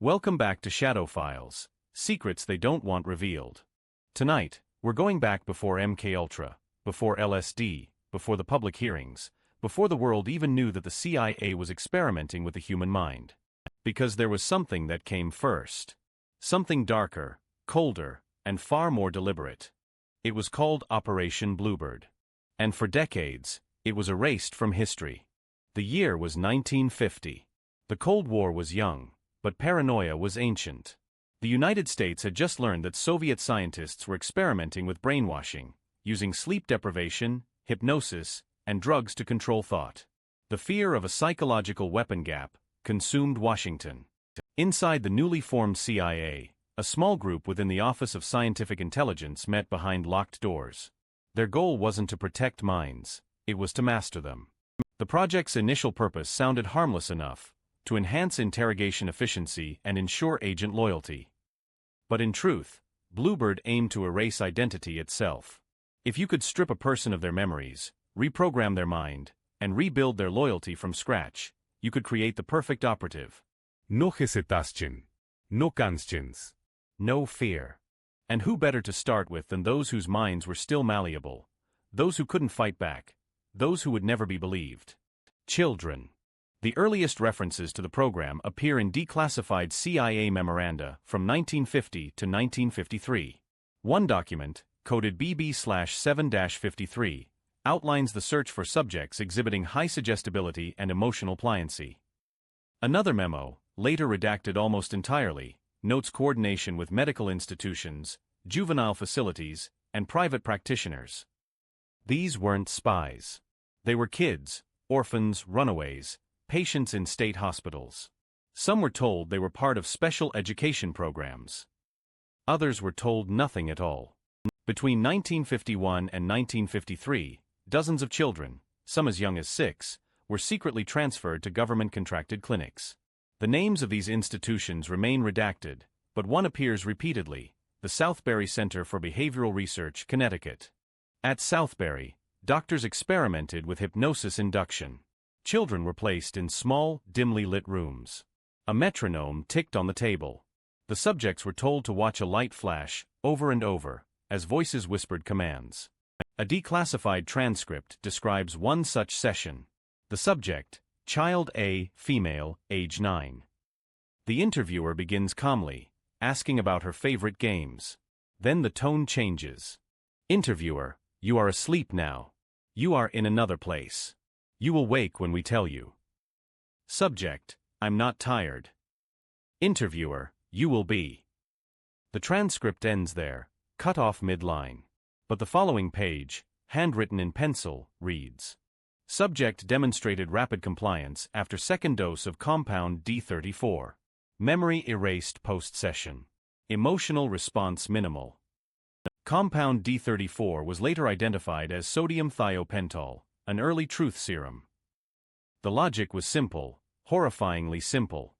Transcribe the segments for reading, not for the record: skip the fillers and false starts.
Welcome back to Shadow Files, secrets they don't want revealed. Tonight, we're going back before MKUltra, before LSD, before the public hearings, before the world even knew that the CIA was experimenting with the human mind. Because there was something that came first. Something darker, colder, and far more deliberate. It was called Operation Bluebird. And for decades, it was erased from history. The year was 1950. The Cold War was young, but paranoia was ancient. The United States had just learned that Soviet scientists were experimenting with brainwashing, using sleep deprivation, hypnosis, and drugs to control thought. The fear of a psychological weapon gap consumed Washington. Inside the newly formed CIA, a small group within the Office of Scientific Intelligence met behind locked doors. Their goal wasn't to protect minds, it was to master them. The project's initial purpose sounded harmless enough, to enhance interrogation efficiency and ensure agent loyalty. But in truth, Bluebird aimed to erase identity itself. If you could strip a person of their memories, reprogram their mind, and rebuild their loyalty from scratch, you could create the perfect operative. No hesitation. No conscience. No fear. And who better to start with than those whose minds were still malleable, those who couldn't fight back, those who would never be believed. Children. The earliest references to the program appear in declassified CIA memoranda from 1950 to 1953. One document, coded BB/7-53, outlines the search for subjects exhibiting high suggestibility and emotional pliancy. Another memo, later redacted almost entirely, notes coordination with medical institutions, juvenile facilities, and private practitioners. These weren't spies. They were kids, orphans, runaways, patients in state hospitals. Some were told they were part of special education programs. Others were told nothing at all. Between 1951 and 1953, dozens of children, some as young as 6, were secretly transferred to government-contracted clinics. The names of these institutions remain redacted, but one appears repeatedly, the Southbury Center for Behavioral Research, Connecticut. At Southbury, doctors experimented with hypnosis induction. Children were placed in small, dimly lit rooms. A metronome ticked on the table. The subjects were told to watch a light flash, over and over, as voices whispered commands. A declassified transcript describes one such session. The subject, Child A, female, age 9. The interviewer begins calmly, asking about her favorite games. Then the tone changes. Interviewer, you are asleep now. You are in another place. You will wake when we tell you. Subject, I'm not tired. Interviewer, you will be. The transcript ends there, cut off mid-line. But the following page, handwritten in pencil, reads: Subject demonstrated rapid compliance after second dose of compound D34. Memory erased post-session. Emotional response minimal. Compound D34 was later identified as sodium thiopental, an early truth serum. The logic was simple, horrifyingly simple.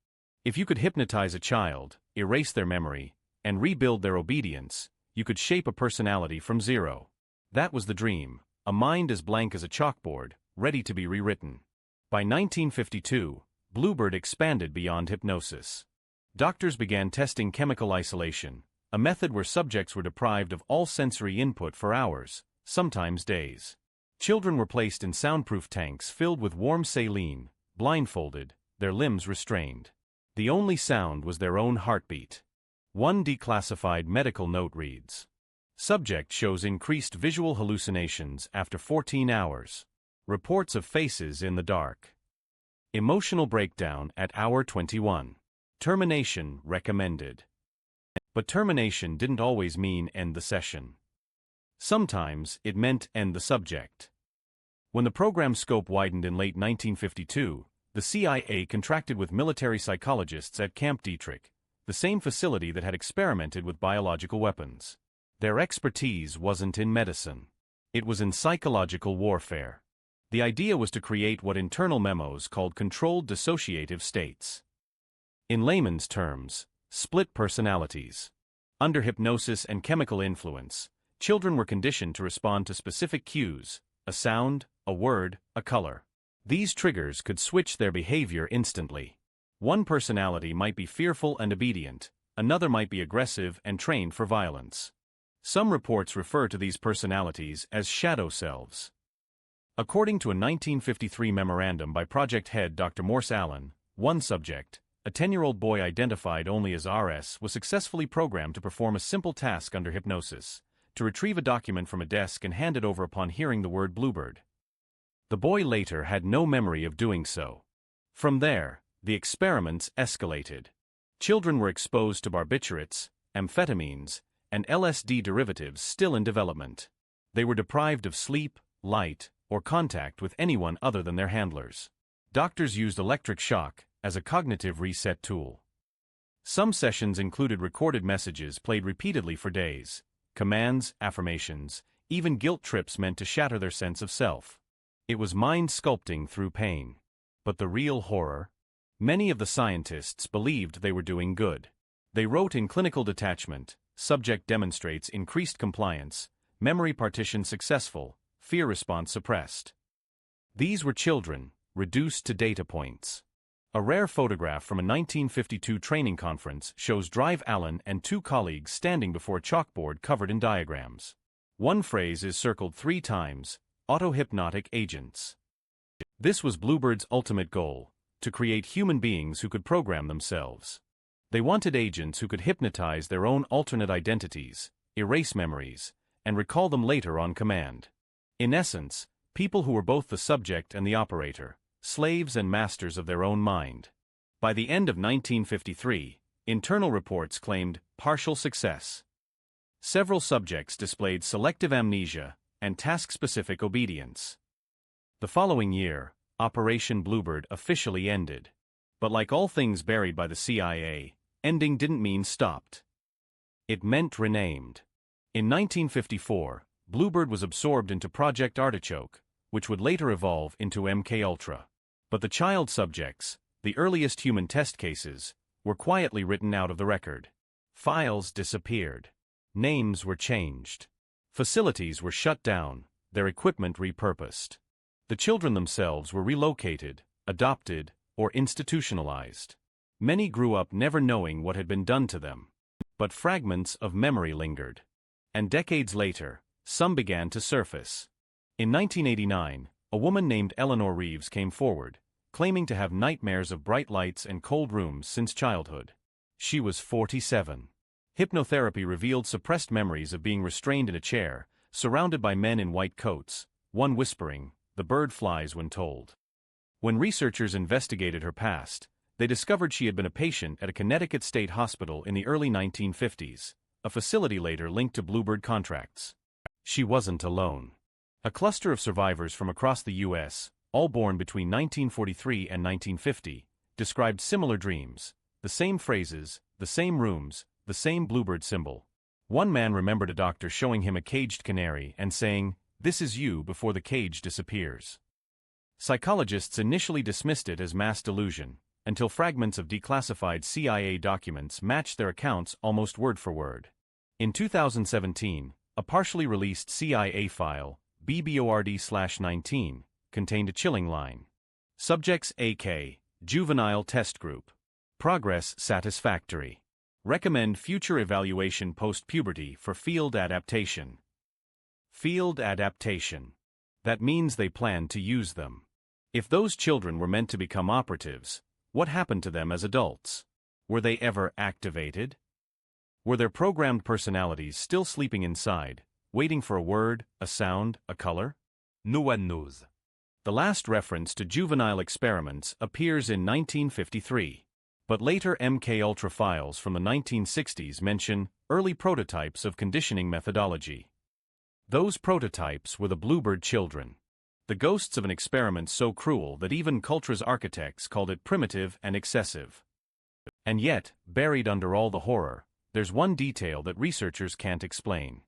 If you could hypnotize a child, erase their memory, and rebuild their obedience, you could shape a personality from zero. That was the dream, a mind as blank as a chalkboard, ready to be rewritten. By 1952, Bluebird expanded beyond hypnosis. Doctors began testing chemical isolation, a method where subjects were deprived of all sensory input for hours, sometimes days. Children were placed in soundproof tanks filled with warm saline, blindfolded, their limbs restrained. The only sound was their own heartbeat. One declassified medical note reads: Subject shows increased visual hallucinations after 14 hours. Reports of faces in the dark. Emotional breakdown at hour 21. Termination recommended. But termination didn't always mean end the session. Sometimes it meant end the subject. When the program's scope widened in late 1952, the CIA contracted with military psychologists at Camp Detrick, the same facility that had experimented with biological weapons. Their expertise wasn't in medicine. It was in psychological warfare. The idea was to create what internal memos called controlled dissociative states. In layman's terms, split personalities. Under hypnosis and chemical influence, children were conditioned to respond to specific cues, a sound, a word, a color. These triggers could switch their behavior instantly. One personality might be fearful and obedient, another might be aggressive and trained for violence. Some reports refer to these personalities as shadow selves. According to a 1953 memorandum by project head Dr. Morse Allen, one subject, a 10-year-old boy identified only as RS, was successfully programmed to perform a simple task under hypnosis, to retrieve a document from a desk and hand it over upon hearing the word Bluebird. The boy later had no memory of doing so. From there, the experiments escalated. Children were exposed to barbiturates, amphetamines, and LSD derivatives still in development. They were deprived of sleep, light, or contact with anyone other than their handlers. Doctors used electric shock as a cognitive reset tool. Some sessions included recorded messages played repeatedly for days, commands, affirmations, even guilt trips meant to shatter their sense of self. It was mind sculpting through pain. But the real horror? Many of the scientists believed they were doing good. They wrote in Clinical Detachment, subject demonstrates increased compliance, memory partition successful, fear response suppressed. These were children, reduced to data points. A rare photograph from a 1952 training conference shows Drive Allen and two colleagues standing before a chalkboard covered in diagrams. One phrase is circled 3 times, auto-hypnotic agents. This was Bluebird's ultimate goal, to create human beings who could program themselves. They wanted agents who could hypnotize their own alternate identities, erase memories, and recall them later on command. In essence, people who were both the subject and the operator, slaves and masters of their own mind. By the end of 1953, internal reports claimed partial success. Several subjects displayed selective amnesia and task-specific obedience. The following year, Operation Bluebird officially ended. But like all things buried by the CIA, ending didn't mean stopped. It meant renamed. In 1954, Bluebird was absorbed into Project Artichoke, which would later evolve into MKUltra. But the child subjects, the earliest human test cases, were quietly written out of the record. Files disappeared. Names were changed. Facilities were shut down, their equipment repurposed. The children themselves were relocated, adopted, or institutionalized. Many grew up never knowing what had been done to them. But fragments of memory lingered. And decades later, some began to surface. In 1989, a woman named Eleanor Reeves came forward, claiming to have nightmares of bright lights and cold rooms since childhood. She was 47. Hypnotherapy revealed suppressed memories of being restrained in a chair, surrounded by men in white coats, one whispering, "The bird flies when told." When researchers investigated her past, they discovered she had been a patient at a Connecticut state hospital in the early 1950s, a facility later linked to Bluebird contracts. She wasn't alone. A cluster of survivors from across the U.S., all born between 1943 and 1950, described similar dreams, the same phrases, the same rooms, the same Bluebird symbol. One man remembered a doctor showing him a caged canary and saying, "This is you," before the cage disappears. Psychologists initially dismissed it as mass delusion, until fragments of declassified CIA documents matched their accounts almost word for word. In 2017, a partially released CIA file, BBORD/19, contained a chilling line. Subjects AK, Juvenile Test Group. Progress satisfactory. Recommend future evaluation post-puberty for field adaptation. Field adaptation. That means they plan to use them. If those children were meant to become operatives, what happened to them as adults? Were they ever activated? Were their programmed personalities still sleeping inside, waiting for a word, a sound, a color? No one knows. The last reference to juvenile experiments appears in 1953, but later MKUltra files from the 1960s mention early prototypes of conditioning methodology. Those prototypes were the Bluebird children, the ghosts of an experiment so cruel that even Cultra's architects called it primitive and excessive. And yet, buried under all the horror, there's one detail that researchers can't explain.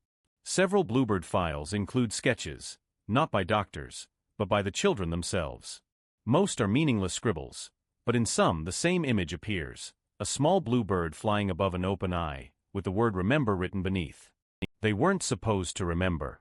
Several Bluebird files include sketches, not by doctors, but by the children themselves. Most are meaningless scribbles, but in some the same image appears, a small blue bird flying above an open eye, with the word "remember" written beneath. They weren't supposed to remember.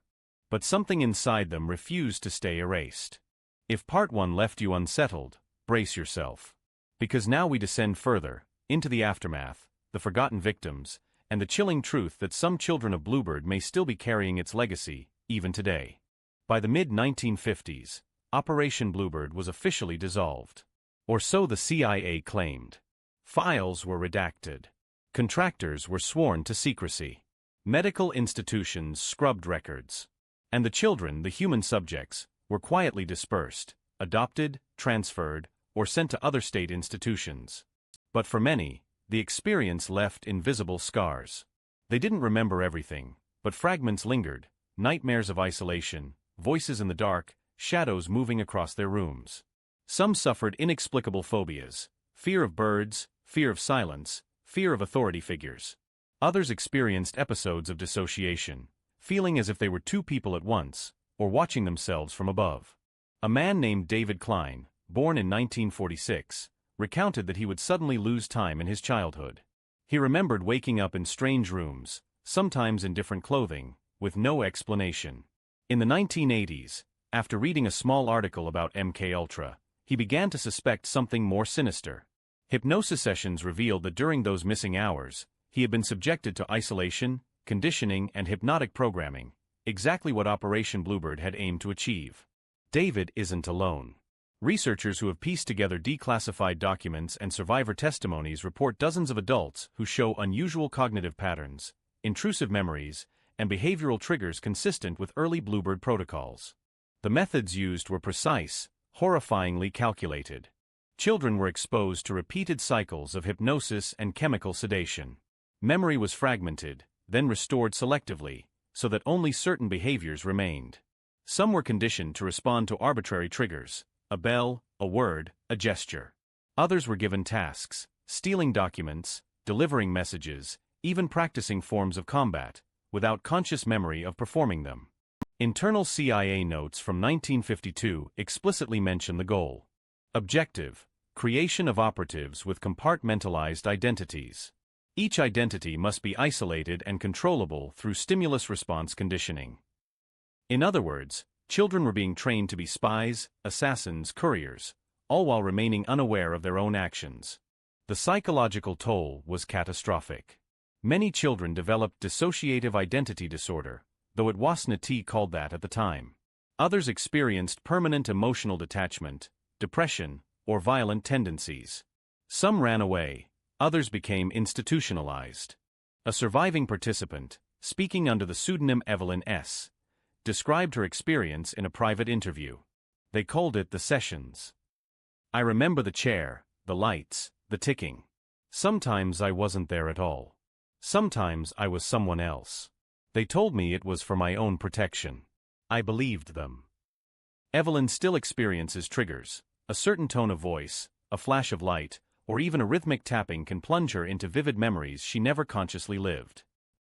But something inside them refused to stay erased. If part 1 left you unsettled, brace yourself. Because now we descend further, into the aftermath, the forgotten victims, and the chilling truth that some children of Bluebird may still be carrying its legacy, even today. By the mid-1950s, Operation Bluebird was officially dissolved. Or so the CIA claimed. Files were redacted. Contractors were sworn to secrecy. Medical institutions scrubbed records. And the children, the human subjects, were quietly dispersed, adopted, transferred, or sent to other state institutions. But for many, the experience left invisible scars. They didn't remember everything, but fragments lingered, nightmares of isolation, voices in the dark, shadows moving across their rooms. Some suffered inexplicable phobias, fear of birds, fear of silence, fear of authority figures. Others experienced episodes of dissociation, feeling as if they were two people at once, or watching themselves from above. A man named David Klein, born in 1946, recounted that he would suddenly lose time in his childhood. He remembered waking up in strange rooms, sometimes in different clothing, with no explanation. In the 1980s, after reading a small article about MKUltra, he began to suspect something more sinister. Hypnosis sessions revealed that during those missing hours, he had been subjected to isolation, conditioning, and hypnotic programming, exactly what Operation Bluebird had aimed to achieve. David isn't alone. Researchers who have pieced together declassified documents and survivor testimonies report dozens of adults who show unusual cognitive patterns, intrusive memories, and behavioral triggers consistent with early Bluebird protocols. The methods used were precise, horrifyingly calculated. Children were exposed to repeated cycles of hypnosis and chemical sedation. Memory was fragmented, then restored selectively, so that only certain behaviors remained. Some were conditioned to respond to arbitrary triggers, a bell, a word, a gesture. Others were given tasks, stealing documents, delivering messages, even practicing forms of combat, without conscious memory of performing them. Internal CIA notes from 1952 explicitly mention the goal. Objective: creation of operatives with compartmentalized identities. Each identity must be isolated and controllable through stimulus-response conditioning. In other words, children were being trained to be spies, assassins, couriers, all while remaining unaware of their own actions. The psychological toll was catastrophic. Many children developed dissociative identity disorder, though it wasn't called that at the time. Others experienced permanent emotional detachment, depression, or violent tendencies. Some ran away, others became institutionalized. A surviving participant, speaking under the pseudonym Evelyn S., described her experience in a private interview. They called it the sessions. I remember the chair, the lights, the ticking. Sometimes I wasn't there at all. Sometimes I was someone else. They told me it was for my own protection. I believed them. Evelyn still experiences triggers. A certain tone of voice, a flash of light, or even a rhythmic tapping can plunge her into vivid memories she never consciously lived.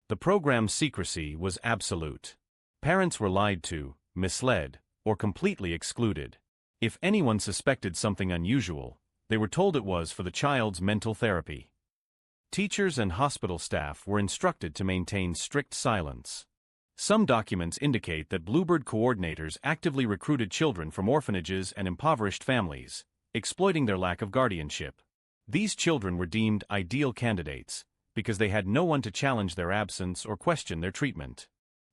The program's secrecy was absolute. Parents were lied to, misled, or completely excluded. If anyone suspected something unusual, they were told it was for the child's mental therapy. Teachers and hospital staff were instructed to maintain strict silence. Some documents indicate that Bluebird coordinators actively recruited children from orphanages and impoverished families, exploiting their lack of guardianship. These children were deemed ideal candidates, because they had no one to challenge their absence or question their treatment.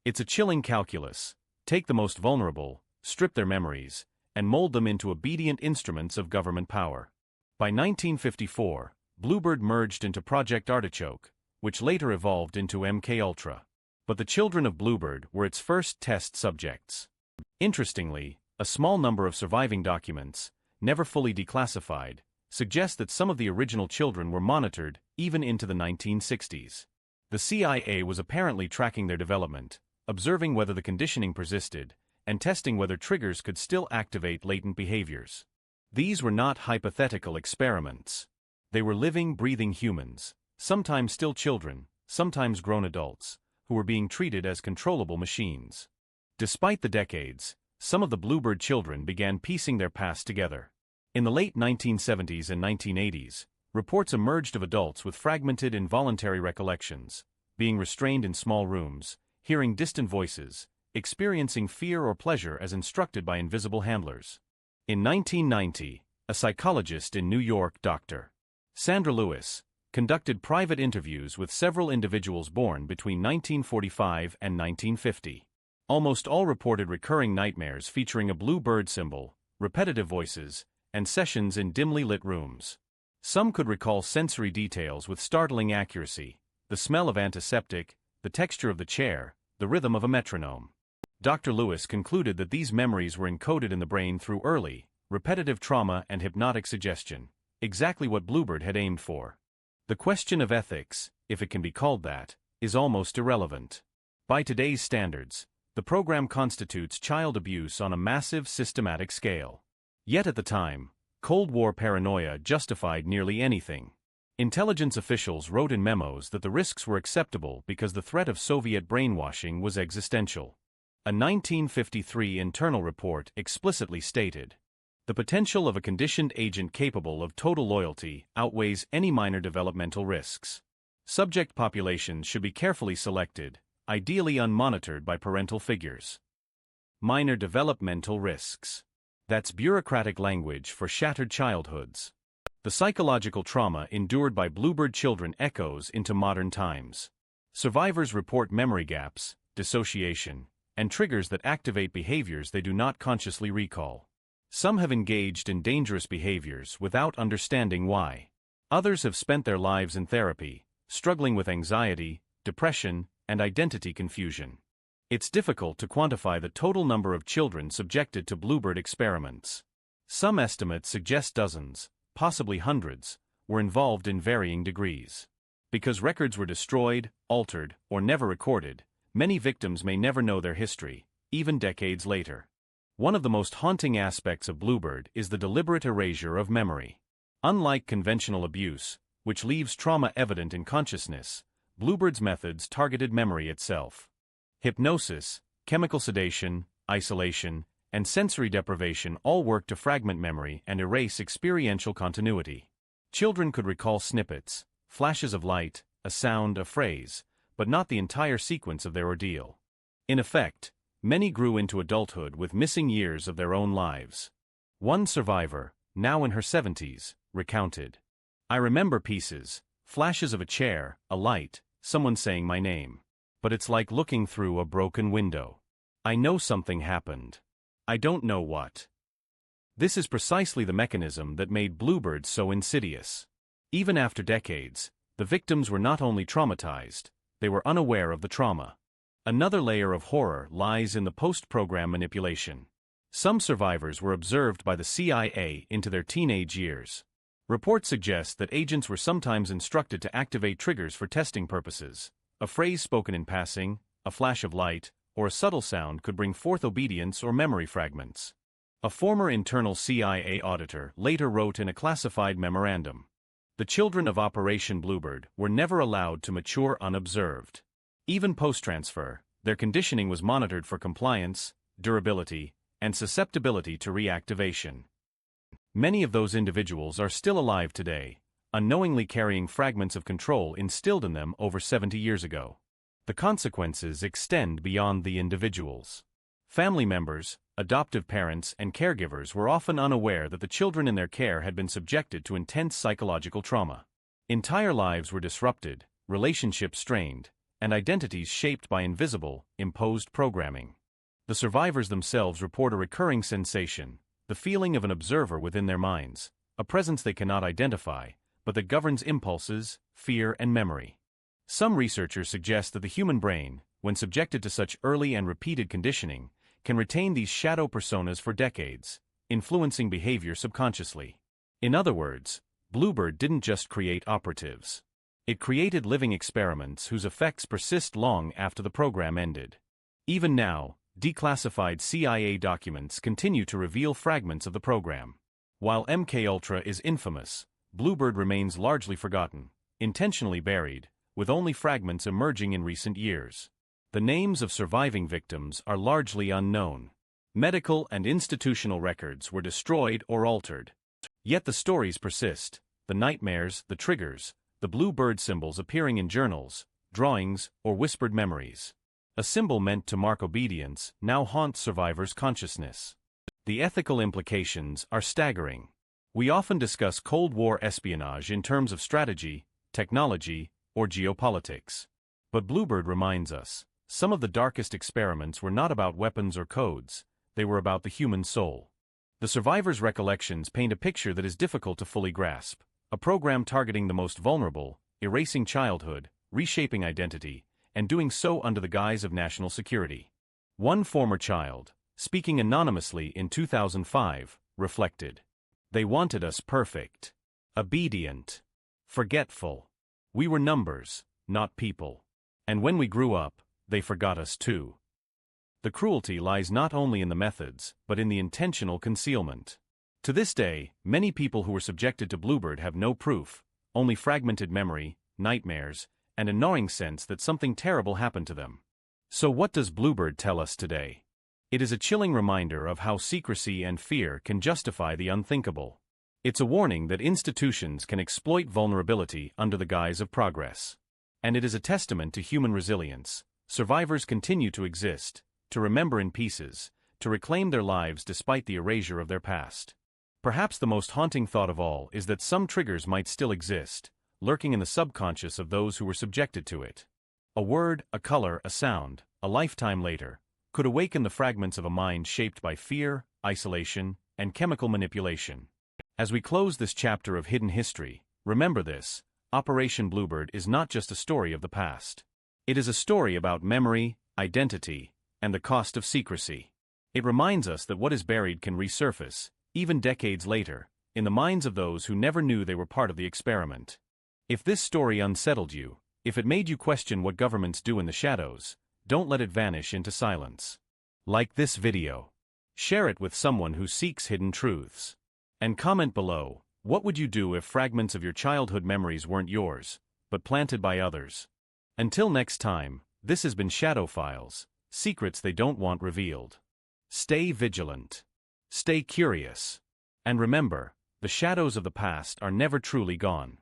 It's a chilling calculus. Take the most vulnerable, strip their memories, and mold them into obedient instruments of government power. By 1954, Bluebird merged into Project Artichoke, which later evolved into MKUltra. But the children of Bluebird were its first test subjects. Interestingly, a small number of surviving documents, never fully declassified, suggest that some of the original children were monitored even into the 1960s. The CIA was apparently tracking their development, observing whether the conditioning persisted, and testing whether triggers could still activate latent behaviors. These were not hypothetical experiments. They were living, breathing humans, sometimes still children, sometimes grown adults, who were being treated as controllable machines. Despite the decades, some of the Bluebird children began piecing their past together. In the late 1970s and 1980s, reports emerged of adults with fragmented involuntary recollections, being restrained in small rooms, hearing distant voices, experiencing fear or pleasure as instructed by invisible handlers. In 1990, a psychologist in New York, Dr. Sandra Lewis, conducted private interviews with several individuals born between 1945 and 1950. Almost all reported recurring nightmares featuring a bluebird symbol, repetitive voices, and sessions in dimly lit rooms. Some could recall sensory details with startling accuracy: the smell of antiseptic, the texture of the chair, the rhythm of a metronome. Dr. Lewis concluded that these memories were encoded in the brain through early, repetitive trauma and hypnotic suggestion, exactly what Bluebird had aimed for. The question of ethics, if it can be called that, is almost irrelevant. By today's standards, the program constitutes child abuse on a massive, systematic scale. Yet at the time, Cold War paranoia justified nearly anything. Intelligence officials wrote in memos that the risks were acceptable because the threat of Soviet brainwashing was existential. A 1953 internal report explicitly stated, "The potential of a conditioned agent capable of total loyalty outweighs any minor developmental risks. Subject populations should be carefully selected, ideally unmonitored by parental figures." Minor developmental risks. That's bureaucratic language for shattered childhoods. The psychological trauma endured by Bluebird children echoes into modern times. Survivors report memory gaps, dissociation, and triggers that activate behaviors they do not consciously recall. Some have engaged in dangerous behaviors without understanding why. Others have spent their lives in therapy, struggling with anxiety, depression, and identity confusion. It's difficult to quantify the total number of children subjected to Bluebird experiments. Some estimates suggest dozens, possibly hundreds, were involved in varying degrees. Because records were destroyed, altered, or never recorded, many victims may never know their history, even decades later. One of the most haunting aspects of Bluebird is the deliberate erasure of memory. Unlike conventional abuse, which leaves trauma evident in consciousness, Bluebird's methods targeted memory itself. Hypnosis, chemical sedation, isolation, and sensory deprivation all work to fragment memory and erase experiential continuity. Children could recall snippets, flashes of light, a sound, a phrase, but not the entire sequence of their ordeal. In effect, many grew into adulthood with missing years of their own lives. One survivor, now in her 70s, recounted, "I remember pieces, flashes of a chair, a light, someone saying my name. But it's like looking through a broken window. I know something happened. I don't know what." This is precisely the mechanism that made Bluebird so insidious. Even after decades, the victims were not only traumatized, they were unaware of the trauma. Another layer of horror lies in the post-program manipulation. Some survivors were observed by the CIA into their teenage years. Reports suggest that agents were sometimes instructed to activate triggers for testing purposes. A phrase spoken in passing, a flash of light, or a subtle sound could bring forth obedience or memory fragments. A former internal CIA auditor later wrote in a classified memorandum, "The children of Operation Bluebird were never allowed to mature unobserved. Even post-transfer, their conditioning was monitored for compliance, durability, and susceptibility to reactivation." Many of those individuals are still alive today, unknowingly carrying fragments of control instilled in them over 70 years ago. The consequences extend beyond the individuals. Family members, adoptive parents, and caregivers were often unaware that the children in their care had been subjected to intense psychological trauma. Entire lives were disrupted, relationships strained, and identities shaped by invisible, imposed programming. The survivors themselves report a recurring sensation, the feeling of an observer within their minds, a presence they cannot identify, but that governs impulses, fear, and memory. Some researchers suggest that the human brain, when subjected to such early and repeated conditioning, can retain these shadow personas for decades, influencing behavior subconsciously. In other words, Bluebird didn't just create operatives. It created living experiments whose effects persist long after the program ended. Even now, declassified CIA documents continue to reveal fragments of the program. While MKUltra is infamous, Bluebird remains largely forgotten, intentionally buried, with only fragments emerging in recent years. The names of surviving victims are largely unknown. Medical and institutional records were destroyed or altered. Yet the stories persist, the nightmares, the triggers, the Bluebird symbols appearing in journals, drawings, or whispered memories. A symbol meant to mark obedience now haunts survivors' consciousness. The ethical implications are staggering. We often discuss Cold War espionage in terms of strategy, technology, or geopolitics. But Bluebird reminds us, some of the darkest experiments were not about weapons or codes, they were about the human soul. The survivors' recollections paint a picture that is difficult to fully grasp, a program targeting the most vulnerable, erasing childhood, reshaping identity, and doing so under the guise of national security. One former child, speaking anonymously in 2005, reflected, "They wanted us perfect, obedient, forgetful. We were numbers, not people. And when we grew up, they forgot us too." The cruelty lies not only in the methods, but in the intentional concealment. To this day, many people who were subjected to Bluebird have no proof, only fragmented memory, nightmares, and a gnawing sense that something terrible happened to them. So what does Bluebird tell us today? It is a chilling reminder of how secrecy and fear can justify the unthinkable. It's a warning that institutions can exploit vulnerability under the guise of progress. And it is a testament to human resilience. Survivors continue to exist, to remember in pieces, to reclaim their lives despite the erasure of their past. Perhaps the most haunting thought of all is that some triggers might still exist, lurking in the subconscious of those who were subjected to it. A word, a color, a sound, a lifetime later, could awaken the fragments of a mind shaped by fear, isolation, and chemical manipulation. As we close this chapter of hidden history, remember this: Operation Bluebird is not just a story of the past. It is a story about memory, identity, and the cost of secrecy. It reminds us that what is buried can resurface, even decades later, in the minds of those who never knew they were part of the experiment. If this story unsettled you, if it made you question what governments do in the shadows, don't let it vanish into silence. Like this video. Share it with someone who seeks hidden truths. And comment below, what would you do if fragments of your childhood memories weren't yours, but planted by others? Until next time, this has been Shadow Files, secrets they don't want revealed. Stay vigilant. Stay curious. And remember, the shadows of the past are never truly gone.